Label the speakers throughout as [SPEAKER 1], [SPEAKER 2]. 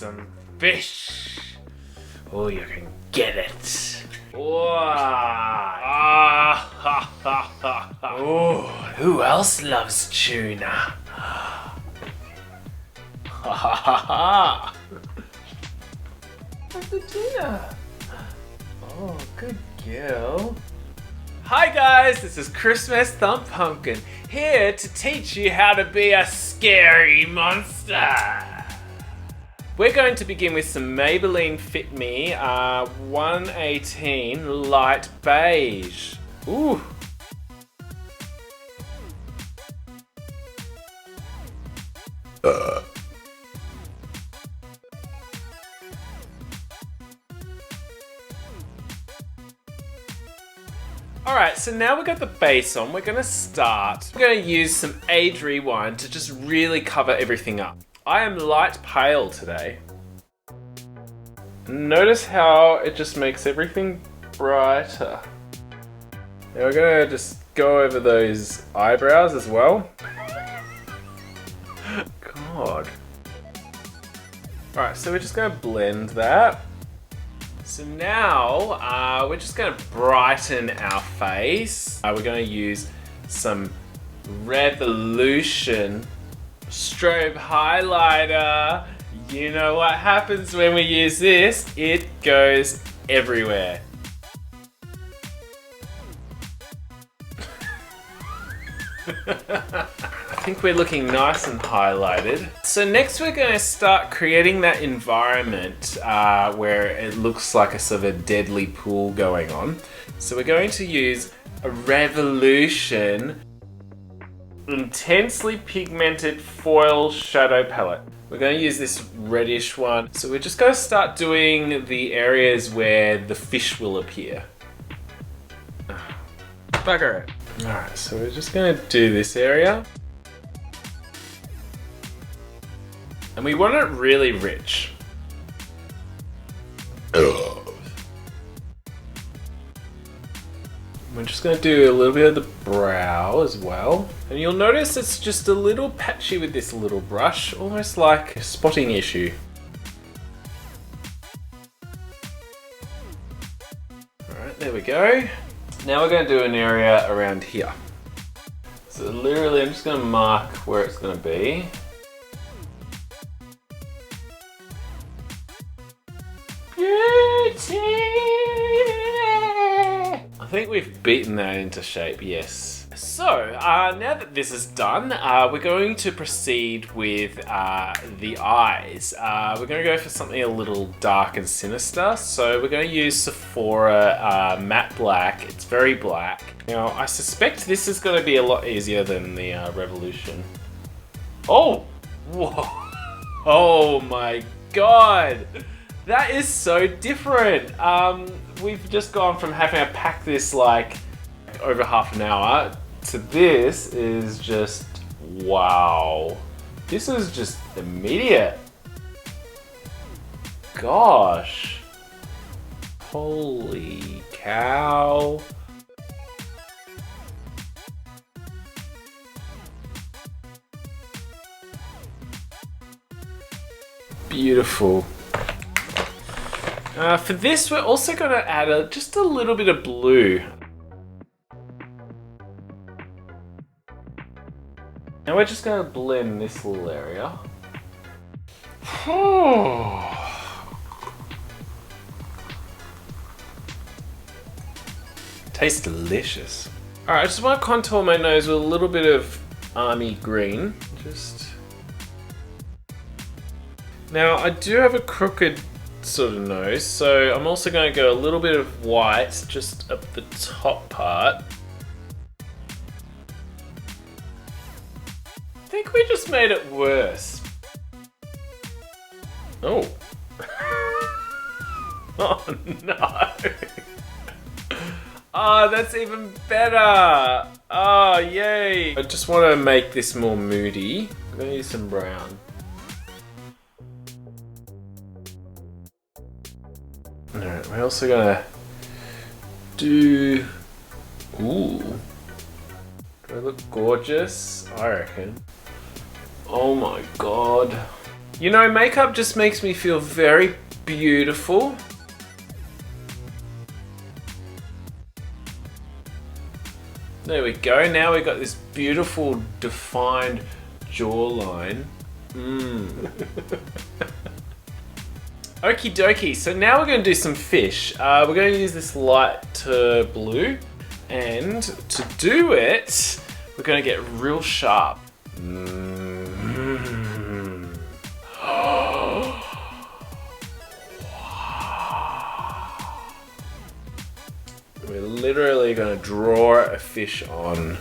[SPEAKER 1] some fish. Oh, you can get it. Oh, who else loves tuna? That's the tuna. Oh, good girl. Hi guys, this is Christmas ThumpPumpkin, here to teach you how to be a scary monster. We're going to begin with some Maybelline Fit Me 118 Light Beige. Ooh. Alright, so now we've got the base on, we're going to start. We're going to use some Age Rewind to just really cover everything up. I am light pale today. Notice how it just makes everything brighter. Now we're going to just go over those eyebrows as well. God. Alright, so we're just going to blend that. So now, we're just going to brighten our face. We're going to use some Revolution strobe highlighter. You know what happens when we use this? It goes everywhere. I think we're looking nice and highlighted. So next we're going to start creating that environment where it looks like a sort of a deadly pool going on. So we're going to use a Revolution intensely pigmented foil shadow palette. We're going to use this reddish one. So we're just going to start doing the areas where the fish will appear. Bugger it. Alright, so we're just going to do this area. And we want it really rich. We're just going to do a little bit of the brow as well. And you'll notice it's just a little patchy with this little brush, almost like a spotting issue. Alright, there we go. Now we're going to do an area around here. So literally I'm just going to mark where it's going to be. Beauty! I think we've beaten that into shape, yes. So, now that this is done, we're going to proceed with the eyes. We're going to go for something a little dark and sinister. So we're going to use Sephora Matte Black. It's very black. Now, I suspect this is going to be a lot easier than the Revolution. Oh! Whoa! Oh my god! That is so different. We've just gone from having to pack this like over half an hour to this is just, wow. This is just immediate. Gosh. Holy cow. Beautiful. For this, we're also going to add just a little bit of blue. Now we're just going to blend this little area. Tastes delicious. Alright, I just want to contour my nose with a little bit of army green. Now I do have a crooked sort of nose, so I'm also going to go a little bit of white just up the top part. I think we just made it worse. Oh. Oh no. Oh, that's even better. Oh, yay. I just want to make this more moody. I'm going to use some brown. Alright, we're also gonna do... Ooh. Do I look gorgeous? I reckon. Oh my god. You know, makeup just makes me feel very beautiful. There we go. Now we got this beautiful defined jawline. Okie dokie, so now we're going to do some fish. We're going to use this light blue, and to do it, we're going to get real sharp. We're literally going to draw a fish on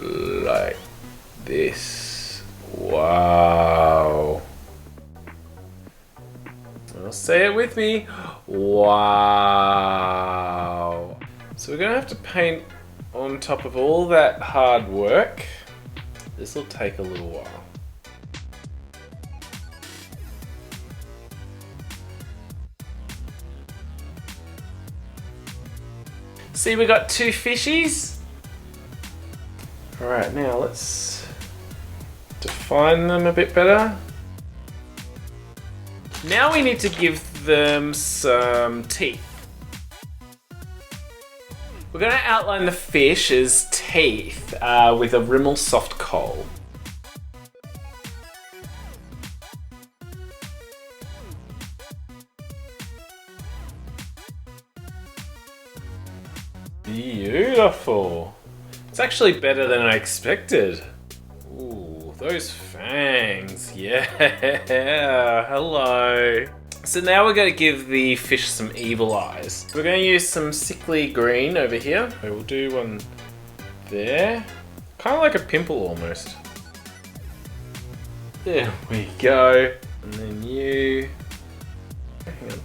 [SPEAKER 1] like this. Wow. I'll say it with me. Wow. So we're going to have to paint on top of all that hard work. This will take a little while. See, we got two fishies. All right, now let's define them a bit better. Now we need to give them some teeth. We're going to outline the fish as teeth with a Rimmel soft coal. Beautiful. It's actually better than I expected. Ooh, those fangs. Yeah, hello. So now we're going to give the fish some evil eyes. We're going to use some sickly green over here. Okay, we'll do one there. Kind of like a pimple almost. There we go. And then you... Hang on.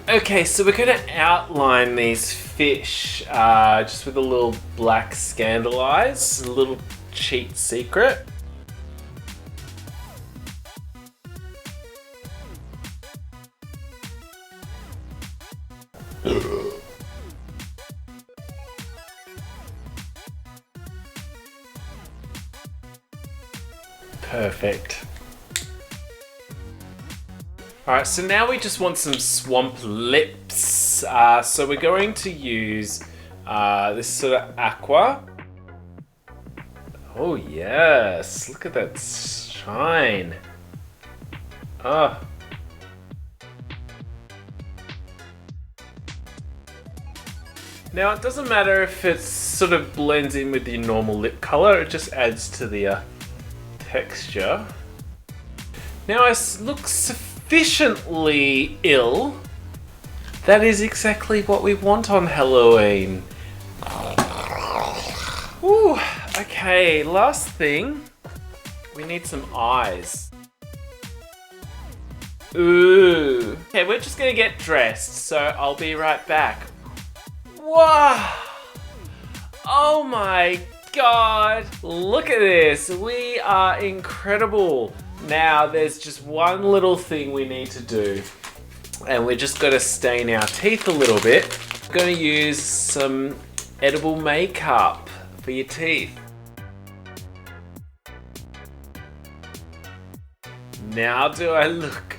[SPEAKER 1] Okay, so we're going to outline these fish just with a little black scandal eyes, a little cheat secret. Perfect. Alright, so now we just want some swamp lips. So we're going to use this sort of aqua. Oh yes, look at that shine. Ah. Now it doesn't matter if it sort of blends in with your normal lip color, it just adds to the texture. Now it looks sufficiently ill. That is exactly what we want on Halloween. Ooh, okay, last thing. We need some eyes. Ooh. Okay, we're just gonna get dressed, so I'll be right back. Wow! Oh my god! Look at this! We are incredible! Now, there's just one little thing we need to do. And we're just gonna stain our teeth a little bit. We're gonna use some edible makeup for your teeth. Now do I look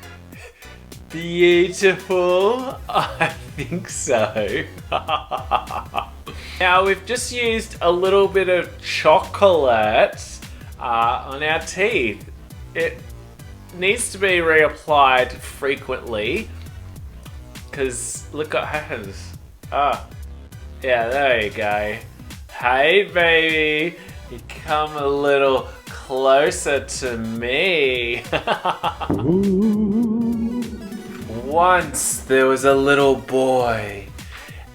[SPEAKER 1] beautiful? I think so. Now we've just used a little bit of chocolate on our teeth. It needs to be reapplied frequently because look what happens. Ah, yeah, there you go. Hey baby, you come a little closer to me. Once there was a little boy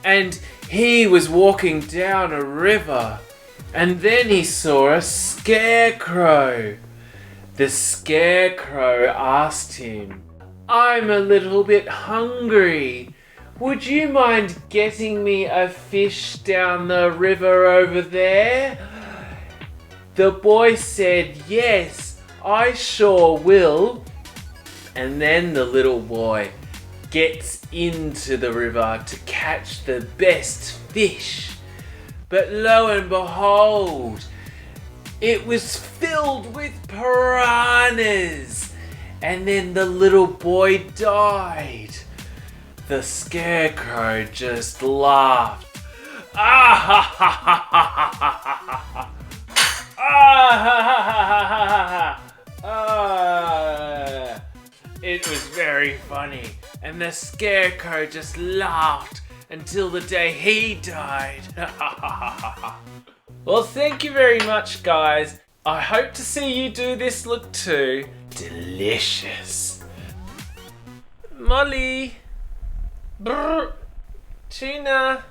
[SPEAKER 1] and he was walking down a river and then he saw a scarecrow. The scarecrow asked him, "I'm a little bit hungry. Would you mind getting me a fish down the river over there?" The boy said, "Yes, I sure will." And then the little boy gets into the river to catch the best fish. But lo and behold, It was filled with piranhas. And then the little boy died. The scarecrow just laughed. Ah ha ha ha ha ha ha ha. Ah ha ha ha ha ha ha. It was very funny. And the scarecrow just laughed until the day he died. Well, thank you very much, guys. I hope to see you do this look too. Delicious. Molly. Brr. Tuna.